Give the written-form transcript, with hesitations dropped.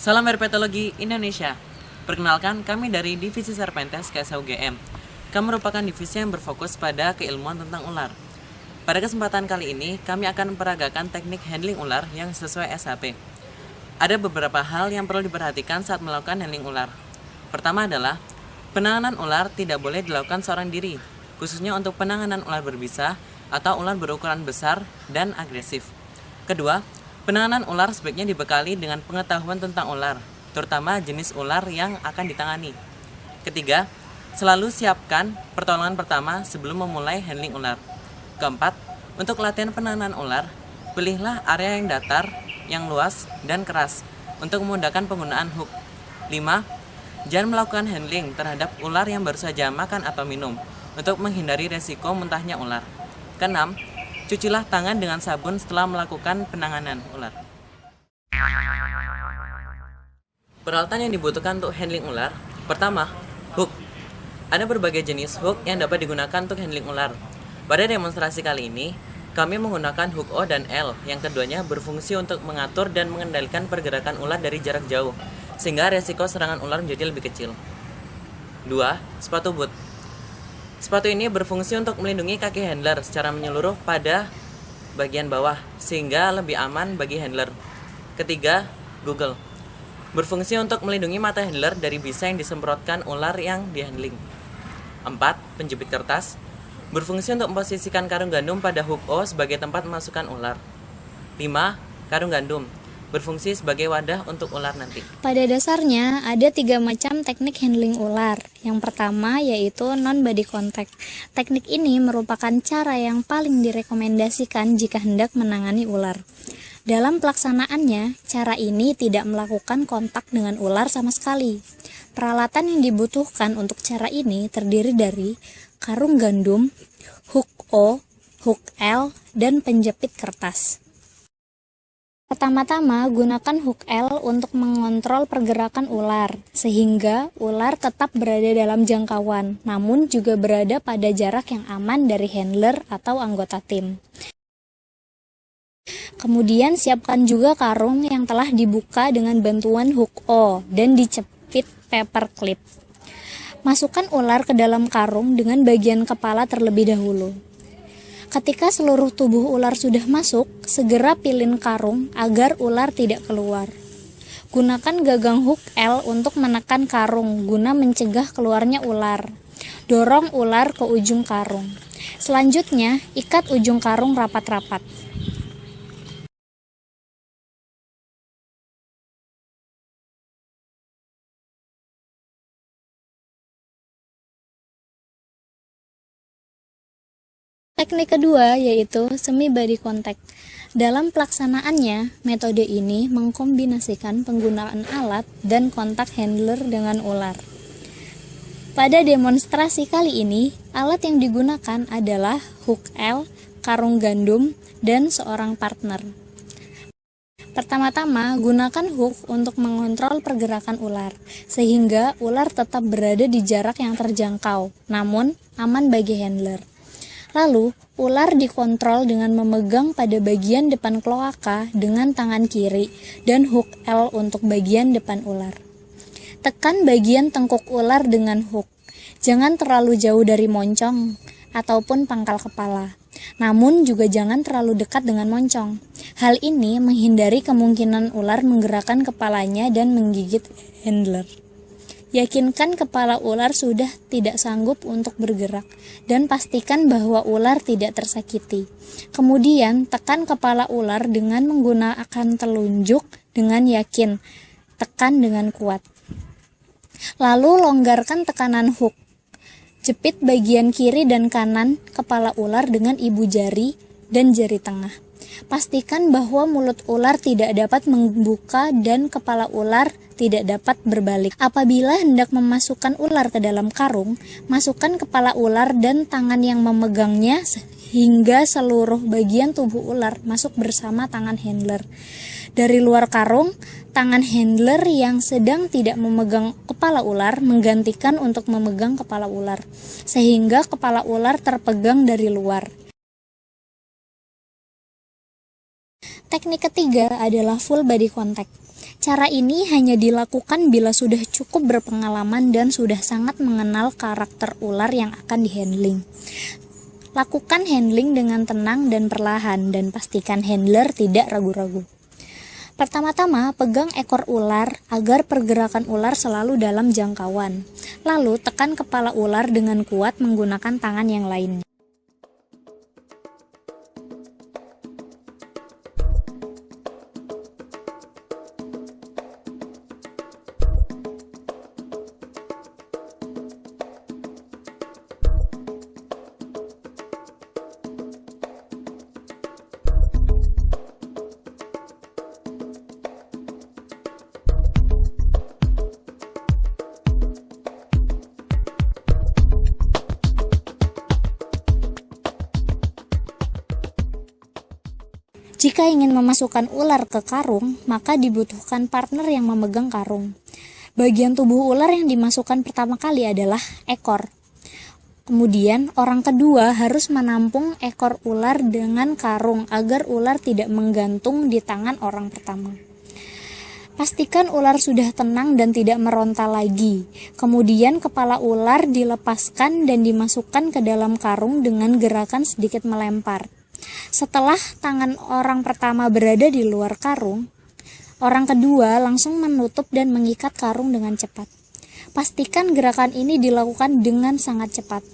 Salam Herpetologi Indonesia. Perkenalkan, kami dari Divisi Serpentes KSUGM. Kami merupakan divisi yang berfokus pada keilmuan tentang ular. Pada kesempatan kali ini, kami akan memperagakan teknik handling ular yang sesuai SHP. Ada beberapa hal yang perlu diperhatikan saat melakukan handling ular. Pertama adalah, penanganan ular tidak boleh dilakukan seorang diri, khususnya untuk penanganan ular berbisa atau ular berukuran besar dan agresif. Kedua, penanganan ular sebaiknya dibekali dengan pengetahuan tentang ular, terutama jenis ular yang akan ditangani. Ketiga, selalu siapkan pertolongan pertama sebelum memulai handling ular. Keempat, untuk latihan penanganan ular, pilihlah area yang datar, yang luas, dan keras untuk memudahkan penggunaan hook. 5. Jangan melakukan handling terhadap ular yang baru saja makan atau minum untuk menghindari resiko muntahnya ular. Keenam, cucilah tangan dengan sabun setelah melakukan penanganan ular. Peralatan yang dibutuhkan untuk handling ular. Pertama, hook. Ada berbagai jenis hook yang dapat digunakan untuk handling ular. Pada demonstrasi kali ini, kami menggunakan hook O dan L, yang keduanya berfungsi untuk mengatur dan mengendalikan pergerakan ular dari jarak jauh, sehingga resiko serangan ular menjadi lebih kecil. 2. Sepatu boot. Sepatu ini berfungsi untuk melindungi kaki handler secara menyeluruh pada bagian bawah, sehingga lebih aman bagi handler. Ketiga, Google. Berfungsi untuk melindungi mata handler dari bisa yang disemprotkan ular yang dihandling. 4. Penjepit kertas. Berfungsi untuk memposisikan karung gandum pada hook O sebagai tempat memasukkan ular. 5. Karung gandum. Berfungsi sebagai wadah untuk ular nanti. Pada dasarnya, ada 3 macam teknik handling ular. Yang pertama yaitu non-body contact. Teknik ini merupakan cara yang paling direkomendasikan jika hendak menangani ular. Dalam pelaksanaannya, cara ini tidak melakukan kontak dengan ular sama sekali. Peralatan yang dibutuhkan untuk cara ini terdiri dari karung gandum, hook O, hook L, dan penjepit kertas. Pertama-tama, gunakan hook L untuk mengontrol pergerakan ular, sehingga ular tetap berada dalam jangkauan, namun juga berada pada jarak yang aman dari handler atau anggota tim. Kemudian siapkan juga karung yang telah dibuka dengan bantuan hook O dan dicepit paper clip. Masukkan ular ke dalam karung dengan bagian kepala terlebih dahulu. Ketika seluruh tubuh ular sudah masuk, segera pilin karung agar ular tidak keluar. Gunakan gagang hook L untuk menekan karung guna mencegah keluarnya ular. Dorong ular ke ujung karung. Selanjutnya, ikat ujung karung rapat-rapat. Teknik kedua yaitu semi body contact. Dalam pelaksanaannya, metode ini mengkombinasikan penggunaan alat dan kontak handler dengan ular. Pada demonstrasi kali ini, alat yang digunakan adalah hook L, karung gandum, dan seorang partner. Pertama-tama, gunakan hook untuk mengontrol pergerakan ular, sehingga ular tetap berada di jarak yang terjangkau, namun aman bagi handler. Lalu, ular dikontrol dengan memegang pada bagian depan kloaka dengan tangan kiri dan hook L untuk bagian depan ular. Tekan bagian tengkuk ular dengan hook. Jangan terlalu jauh dari moncong ataupun pangkal kepala. Namun juga jangan terlalu dekat dengan moncong. Hal ini menghindari kemungkinan ular menggerakkan kepalanya dan menggigit handler. Yakinkan kepala ular sudah tidak sanggup untuk bergerak dan pastikan bahwa ular tidak tersakiti. Kemudian tekan kepala ular dengan menggunakan telunjuk dengan yakin, tekan dengan kuat. Lalu longgarkan tekanan hook. Jepit bagian kiri dan kanan kepala ular dengan ibu jari dan jari tengah. Pastikan bahwa mulut ular tidak dapat membuka dan kepala ular tidak dapat berbalik. Apabila hendak memasukkan ular ke dalam karung, masukkan kepala ular dan tangan yang memegangnya hingga seluruh bagian tubuh ular masuk bersama tangan handler. Dari luar karung, tangan handler yang sedang tidak memegang kepala ular menggantikan untuk memegang kepala ular, sehingga kepala ular terpegang dari luar. Teknik ketiga adalah full body contact. Cara ini hanya dilakukan bila sudah cukup berpengalaman dan sudah sangat mengenal karakter ular yang akan dihandling. Lakukan handling dengan tenang dan perlahan, dan pastikan handler tidak ragu-ragu. Pertama-tama, pegang ekor ular agar pergerakan ular selalu dalam jangkauan. Lalu, tekan kepala ular dengan kuat menggunakan tangan yang lain. Jika ingin memasukkan ular ke karung, maka dibutuhkan partner yang memegang karung. Bagian tubuh ular yang dimasukkan pertama kali adalah ekor. Kemudian, orang kedua harus menampung ekor ular dengan karung agar ular tidak menggantung di tangan orang pertama. Pastikan ular sudah tenang dan tidak meronta lagi. Kemudian, kepala ular dilepaskan dan dimasukkan ke dalam karung dengan gerakan sedikit melempar. Setelah tangan orang pertama berada di luar karung, orang kedua langsung menutup dan mengikat karung dengan cepat. Pastikan gerakan ini dilakukan dengan sangat cepat.